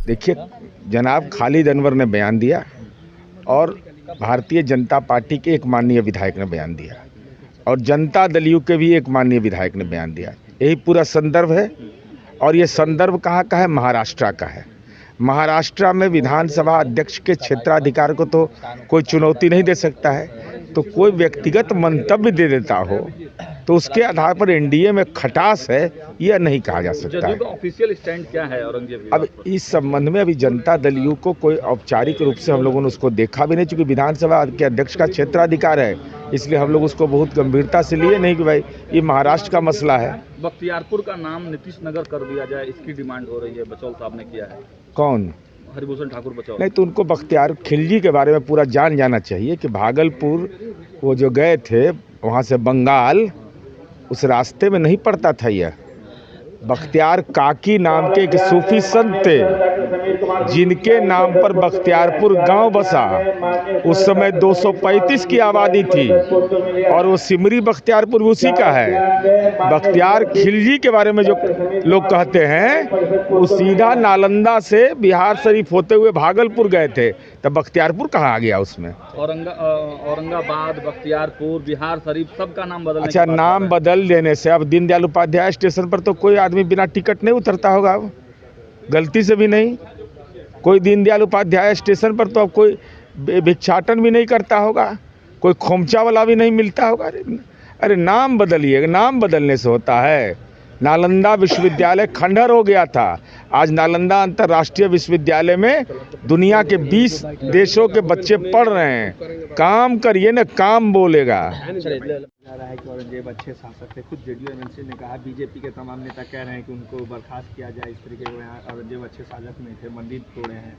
देखिए, जनाब खालिद अनवर ने बयान दिया और भारतीय जनता पार्टी के एक माननीय विधायक ने बयान दिया और जनता दल यू के भी एक माननीय विधायक ने बयान दिया। यही पूरा संदर्भ है और ये संदर्भ कहाँ का है? महाराष्ट्र का है। महाराष्ट्र में विधानसभा अध्यक्ष के क्षेत्राधिकार को तो कोई चुनौती नहीं दे सकता है, तो कोई व्यक्तिगत मंतव्य दे देता हो तो उसके आधार पर एनडीए में खटास है, यह नहीं कहा जा सकता है। ऑफिशियल स्टैंड क्या है औरंगजेब? अब इस संबंध में अभी जनता दल यू को कोई औपचारिक रूप से हम लोगों ने उसको देखा भी नहीं, चूंकि विधानसभा के अध्यक्ष का क्षेत्राधिकार है, इसलिए हम लोग उसको बहुत गंभीरता से लिए नहीं कि भाई ये महाराष्ट्र का मसला है। बख्तियारपुर का नाम नीतीश नगर कर दिया जाए, इसकी डिमांड हो रही है, बचौल साहब ने किया है। कौन? हरिभूषण ठाकुर बचौल। नहीं, तो उनको बख्तियार खिलजी के बारे में पूरा जाना चाहिए कि भागलपुर वो जो गए थे वहाँ से बंगाल, उस रास्ते में नहीं पड़ता था। यह बख्तियार काकी नाम के एक सूफी संत थे जिनके नाम पर बख्तियारपुर गांव बसा। उस समय 235 की आबादी थी और वो सिमरी बख्तियारपुर उसी का है। बख्तियार खिलजी के बारे में जो लोग कहते हैं वो सीधा नालंदा से बिहार शरीफ होते हुए भागलपुर गए थे, तब बख्तियारपुर कहाँ आ गया उसमें? औरंगाबाद, बख्तियारपुर, बिहार शरीफ सबका नाम बदलने। अच्छा, नाम बदल देने से अब दीनदयाल उपाध्याय स्टेशन पर तो कोई आदमी बिना टिकट नहीं उतरता होगा, अब गलती से भी नहीं। कोई दीनदयाल उपाध्याय स्टेशन पर तो अब कोई भिक्षाटन भी नहीं करता होगा, कोई खोमचा वाला भी नहीं मिलता होगा। अरे नाम बदलिए, नाम बदलने से होता है। नालंदा विश्वविद्यालय खंडहर हो गया था, आज नालंदा अंतर्राष्ट्रीय विश्वविद्यालय में दुनिया के 20 देशों के बच्चे पढ़ रहे हैं। काम करिए ना, काम बोलेगा। औरंगजेब अच्छे शासक थे, खुद जेडीयू एमएनसी ने कहा, बीजेपी के तमाम नेता कह रहे हैं कि उनको बर्खास्त किया जाए, इस तरीके से औरंगजेब अच्छे शासक नहीं थे, मंदिर तोड़े हैं।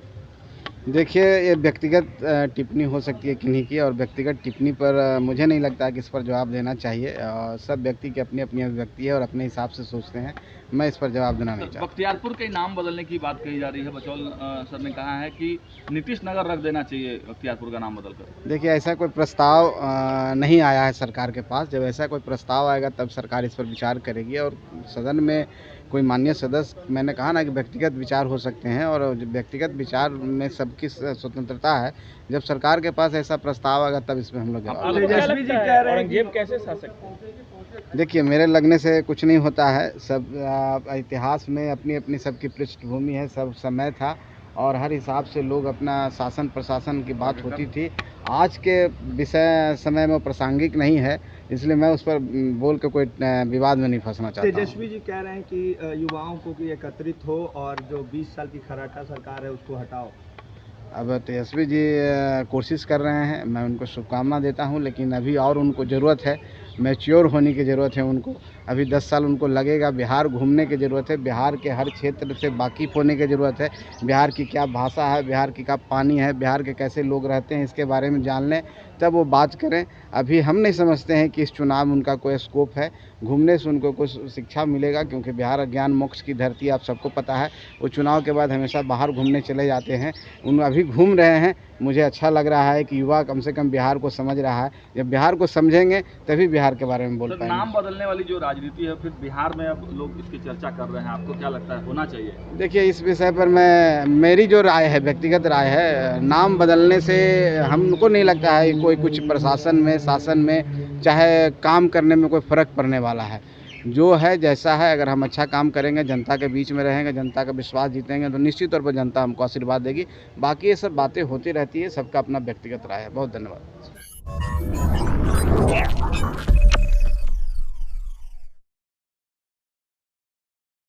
देखिए, ये व्यक्तिगत टिप्पणी हो सकती है किन्हीं की, और व्यक्तिगत टिप्पणी पर मुझे नहीं लगता कि इस पर जवाब देना चाहिए। सब व्यक्ति की अपनी अपनी अभिव्यक्ति है और अपने हिसाब से सोचते हैं, मैं इस पर जवाब देना नहीं चाहता। बख्तियारपुर के नाम बदलने की बात कही जा रही है, बचौल सर ने कहा है कि नीतीश नगर रख देना चाहिए बख्तियारपुर का नाम बदलकर। देखिए, ऐसा कोई प्रस्ताव नहीं आया है सरकार के पास। जब ऐसा कोई प्रस्ताव आएगा तब सरकार इस पर विचार करेगी और सदन में कोई माननीय सदस्य, मैंने कहा ना कि व्यक्तिगत विचार हो सकते हैं और व्यक्तिगत विचार में सबकी स्वतंत्रता है। जब सरकार के पास ऐसा प्रस्ताव आएगा तब इसमें हम लोग जवाब। तेजस्वी जी कह रहे हैं औरंगजेब कैसे शासक थे? देखिए, मेरे लगने से कुछ नहीं होता है। सब इतिहास में अपनी अपनी सबकी पृष्ठभूमि है, सब समय था और हर हिसाब से लोग अपना शासन प्रशासन की बात होती थी। आज के विषय समय में प्रासंगिक नहीं है, इसलिए मैं उस पर बोल के कोई विवाद में नहीं फंसना चाहता। तेजस्वी जी कह रहे हैं कि युवाओं को कि एकत्रित हो और जो 20 साल की खराटा सरकार है उसको हटाओ। अब तेजस्वी जी कोशिश कर रहे हैं, मैं उनको शुभकामना देता हूं, लेकिन अभी और उनको ज़रूरत है, मैच्योर होने की ज़रूरत है उनको। अभी 10 साल उनको लगेगा। बिहार घूमने की ज़रूरत है, बिहार के हर क्षेत्र से वाकिफ़ होने की ज़रूरत है। बिहार की क्या भाषा है, बिहार की क्या पानी है, बिहार के कैसे लोग रहते हैं, इसके बारे में जान लें, तब वो बात करें। अभी हम नहीं समझते हैं कि इस चुनाव में उनका कोई स्कोप है। घूमने से उनको कुछ शिक्षा मिलेगा, क्योंकि बिहार ज्ञान मोक्ष की धरती, आप सबको पता है। वो चुनाव के बाद हमेशा बाहर घूमने चले जाते हैं, उन अभी घूम रहे हैं। मुझे अच्छा लग रहा है कि युवा कम से कम बिहार को समझ रहा है। जब बिहार को समझेंगे तभी बिहार के बारे में बोल पाएंगे। नाम बदलने वाली जो राजनीति है, फिर बिहार में अब लोग इसकी चर्चा कर रहे हैं, आपको क्या लगता है होना चाहिए? देखिए, इस विषय पर मेरी जो राय है, व्यक्तिगत राय है, नाम बदलने से हमको नहीं लगता है कोई कुछ प्रशासन में, शासन में, चाहे काम करने में कोई फ़र्क पड़ने वाला है। जो है जैसा है, अगर हम अच्छा काम करेंगे, जनता के बीच में रहेंगे, जनता का विश्वास जीतेंगे, तो निश्चित तौर पर जनता हमको आशीर्वाद देगी। बाकी ये सब बातें होती रहती है, सबका अपना व्यक्तिगत राय है। बहुत धन्यवाद।